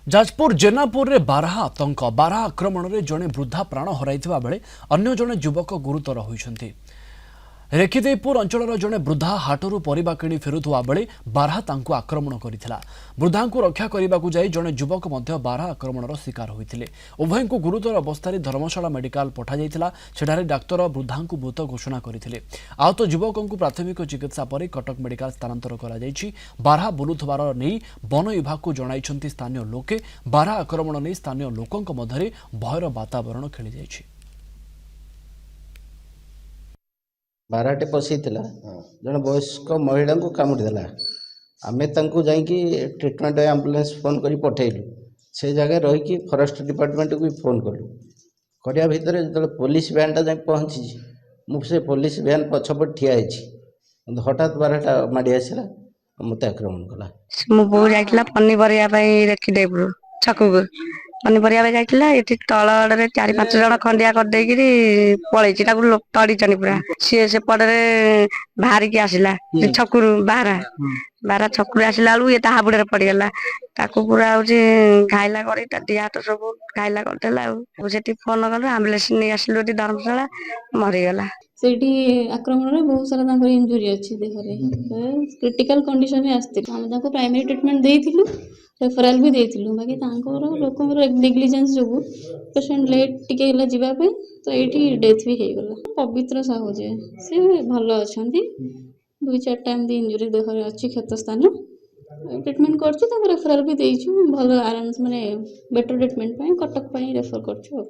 जाजपुर जेनापुर रे बारहा आतंक बारहा आक्रमण में जड़े वृद्धा प्राण हर बेले अन्य जड़े युवक गुरुतर होती। रेखीदेपुर अंचल जड़े वृद्धा हाटरू परिबा किणी फेरुवा बेले बारहा तांकु आक्रमण करथिला। वृद्धा को रक्षा करने को जाई जड़े युवक मध्य बारहा आक्रमण शिकार होते। उभय को गुरुतर अवस्था धर्मशाला मेडिकल पठा जाइथिला। सेठारे डाक्तर वृद्धा को मृत घोषणा करथिले। आहत युवक को प्राथमिक चिकित्सा पर कटक मेडिकल स्थानांतर करा जायछि। बारहा बुलुथबार नहीं वन विभाग को जणाइछन्ति स्थानीय लोके। बारहा आक्रमण नहीं स्थानीय लोकंक मध्यरे भयर वातावरण खेली जायछि। बारहाटे पशिला जन वयस्क महिला को कामुड़ी देला। आमे तांको जाइकी ट्रिटमेंट एम्बुलेंस फोन करी पठेलु। से जगह रही फॉरेस्ट डिपार्टमेंट को भी फोन कलु। करिया भितर जो पुलिस वैन टा जाए पहुँची मुझे पुलिस वैन पछपट ठिया हठात बारहाटा माड़ी आसला मत आक्रमण कला। मो बो जाइला पनीपरिया रेखीदेपुर छकु पनीपरिया जाइला ये तल आड़े 4-5 जन खंडिया करदेकि पलैची तड़ी पूरा सी सेपटे बाहरिकी आसला छकु बारह छकु आसला बेलू ये हाबुड़े पड़गला पूरा हूँ घाइला कर दी हाथ सब घाइला करदेला। फोन कलु आम्बुलेंस नहीं आसलु धर्मशाला मरीगला। सेठी आक्रमण में बहुत सारा इंजुरी अच्छी देहरे क्रिटिकल कंडीशन में आसते आम प्राइमरी ट्रीटमेंट देइथिलु रेफराल भी देइथिलु बाकी लोकंर नेग्लिजेंस जो पेशेंट लेट टिके हला जीवा पे तो एठी डेथ भी हे गला। पवित्र साहू जे से भलो अछंती 2-4 टाइम दी इंजुरी देहरे अच्छी क्षत स्थान ट्रीटमेंट करछु रेफराल भी देइछु भलो आराम माने बेटर ट्रीटमेंट कटक रेफर करछु।